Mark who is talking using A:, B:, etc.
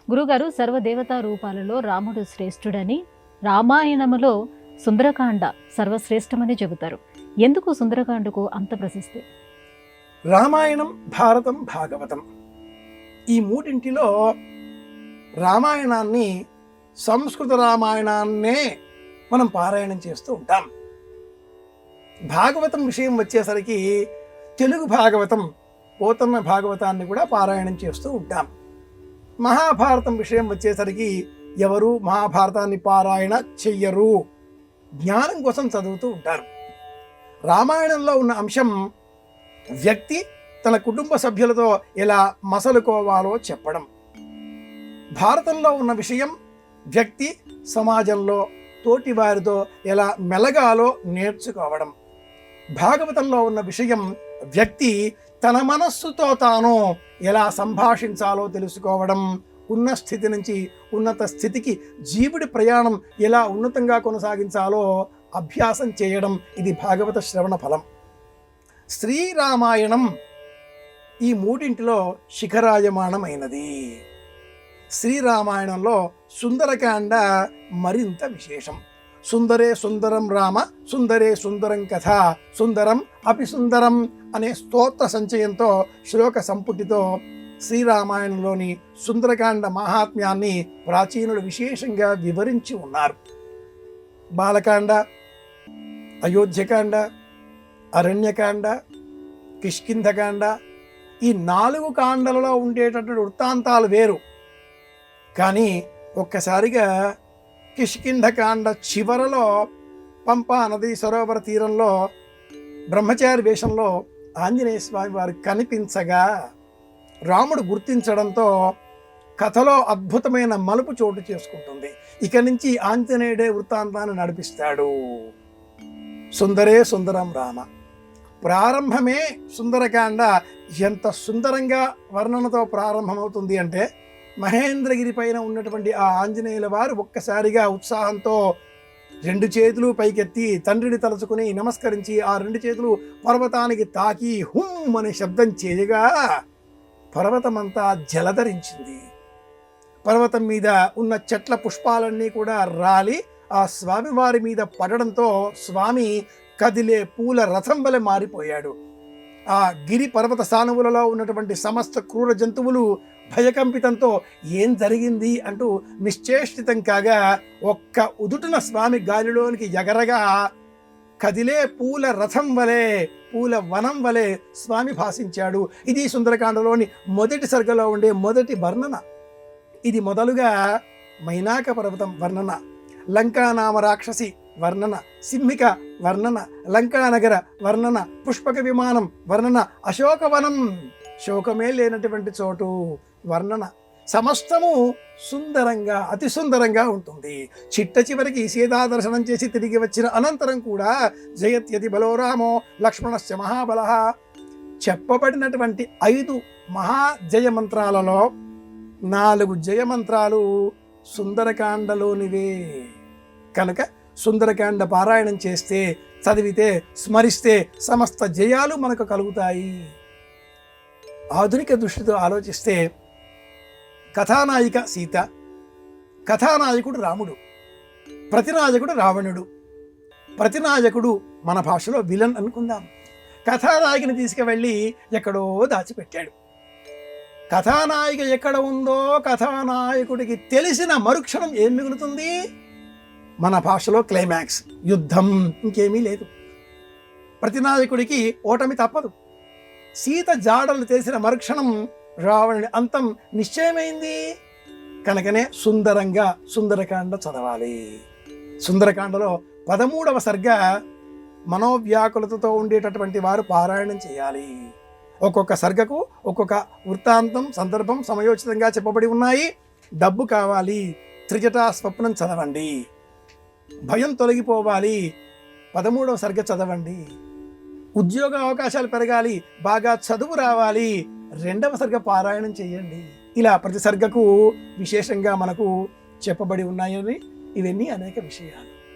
A: గురుగారు, సర్వదేవతా రూపాలలో రాముడు శ్రేష్ఠుడని, రామాయణములో సుందరకాండ సర్వశ్రేష్టమని చెబుతారు. ఎందుకు సుందరకాండకు అంత ప్రశస్తి?
B: రామాయణం, భారతం, భాగవతం ఈ మూడింటిలో రామాయణాన్ని, సంస్కృత రామాయణాన్నే మనం పారాయణం చేస్తూ ఉంటాం. భాగవతం విషయం వచ్చేసరికి తెలుగు భాగవతం, పోతన్న భాగవతాన్ని కూడా పారాయణం చేస్తూ ఉంటాం. మహాభారతం విషయం వచ్చేసరికి ఎవరు మహాభారతాన్ని పారాయణ చెయ్యరు, జ్ఞానం కోసం చదువుతూ ఉంటారు. రామాయణంలో ఉన్న అంశం వ్యక్తి తన కుటుంబ సభ్యులతో ఎలా మసలుకోవాలో చెప్పడం. భారతంలో ఉన్న విషయం వ్యక్తి సమాజంలో తోటి వారితో ఎలా మెలగాలో నేర్చుకోవడం. భాగవతంలో ఉన్న విషయం వ్యక్తి తన మనస్సుతో తాను ఎలా సంభాషించాలో తెలుసుకోవడం. ఉన్న స్థితి నుంచి ఉన్నత స్థితికి జీవుడి ప్రయాణం ఎలా ఉన్నతంగా కొనసాగించాలో అభ్యాసం చేయడం. ఇది భాగవత శ్రవణ ఫలం. శ్రీరామాయణం ఈ మూడింటిలో శిఖరాయమానమైనది. శ్రీరామాయణంలో సుందరకాండ మరింత విశేషం. సుందరే సుందరం రామ, సుందరే సుందరం కథ, సుందరం అపి సుందరం అనే స్తోత్ర సంచయంతో, శ్లోక సంపుటితో శ్రీరామాయణంలోని సుందరకాండ మహాత్మ్యాన్ని ప్రాచీనులు విశేషంగా వివరించి ఉన్నారు. బాలకాండ, అయోధ్యకాండ, అరణ్యకాండ, కిష్కింధకాండ ఈ 4 కాండలలో ఉండేటటువంటి వృత్తాంతాలు వేరు. కానీ ఒక్కసారిగా కిష్కింధకాండ చివరలో పంపా నది సరోవర తీరంలో బ్రహ్మచారి వేషంలో ఆంజనేయ స్వామి వారు కనిపించగా రాముడు గుర్తించడంతో కథలో అద్భుతమైన మలుపు చోటు చేసుకుంటుంది. ఇక నుంచి ఆంజనేయుడే వృత్తాంతాన్ని నడిపిస్తాడు. సుందరే సుందరం రామ. ప్రారంభమే సుందరకాండ ఎంత సుందరంగా వర్ణనతో ప్రారంభమవుతుంది అంటే, మహేంద్రగిరి పైన ఉన్నటువంటి ఆ ఆంజనేయుల వారు ఒక్కసారిగా ఉత్సాహంతో 2 చేతులు పైకెత్తి తండ్రిని తలుచుకుని నమస్కరించి ఆ 2 చేతులు పర్వతానికి తాకి హుమ్ అనే శబ్దం చేయగా పర్వతమంతా జలధరించింది. పర్వతం మీద ఉన్న చెట్ల పుష్పాలన్నీ కూడా రాలి ఆ స్వామివారి మీద పడడంతో స్వామి కదిలే పూల రథం వలె మారిపోయాడు. ఆ గిరి పర్వత సానువులలో ఉన్నటువంటి సమస్త క్రూర జంతువులు భయకంపితంతో ఏం జరిగింది అంటూ నిశ్చేష్టితం కాగా, ఒక్క ఉదుటున స్వామి గాలిలోనికి ఎగరగా కదిలే పూల రథం వలె, పూల వనం వలె స్వామి భాషించాడు. ఇది సుందరకాండలోని మొదటి సర్గలో ఉండే మొదటి వర్ణన. ఇది మొదలుగా మైనాక పర్వతం వర్ణన, లంకానామ రాక్షసి వర్ణన, సింహిక వర్ణన, లంకానగర వర్ణన, పుష్పక విమానం వర్ణన, అశోకవనం శోకమే లేనటువంటి చోటు వర్ణన. సమస్తము సుందరంగా, అతి సుందరంగా ఉంటుంది. చిట్ట చివరికి సీతా దర్శనం చేసి తిరిగి వచ్చిన అనంతరం కూడా జయత్యతి బలో రామో లక్ష్మణస్య మహాబలః చెప్పబడినటువంటి 5 మహాజయమంత్రాలలో 4 జయమంత్రాలు సుందరకాండలోనివే. కనుక సుందరకాండ పారాయణం చేస్తే, చదివితే, స్మరిస్తే సమస్త జయాలు మనకు కలుగుతాయి. ఆధునిక దృష్టితో ఆలోచిస్తే కథానాయిక సీత, కథానాయకుడు రాముడు, ప్రతినాయకుడు రావణుడు. ప్రతినాయకుడు మన భాషలో విలన్ అనుకుందాం. కథానాయకుని తీసుకువెళ్ళి ఎక్కడో దాచిపెట్టాడు. కథానాయిక ఎక్కడ ఉందో కథానాయకుడికి తెలిసిన మరుక్షణం ఏం మిగులుతుంది? మన భాషలో క్లైమాక్స్, యుద్ధం, ఇంకేమీ లేదు. ప్రతినాయకుడికి ఓటమి తప్పదు. సీత జాడలు తెలిసిన మరుక్షణం రావణుడి అంతం నిశ్చయమైంది. కనుకనే సుందరంగా సుందరకాండ చదవాలి. సుందరకాండలో 13వ సర్గ మనోవ్యాకులతతో ఉండేటటువంటి వారు పారాయణం చేయాలి. ఒక్కొక్క సర్గకు ఒక్కొక్క వృత్తాంతం, సందర్భం సమయోచితంగా చెప్పబడి ఉన్నాయి. డబ్బు కావాలి, త్రిజటా స్వప్నం చదవండి. భయం తొలగిపోవాలి, 13వ సర్గ చదవండి. ఉద్యోగ అవకాశాలు పెరగాలి, బాగా చదువు రావాలి, 2వ సర్గ పారాయణం చేయండి. ఇలా ప్రతి సర్గకు విశేషంగా మనకు చెప్పబడి ఉన్నాయని ఇవన్నీ అనేక విషయాలు.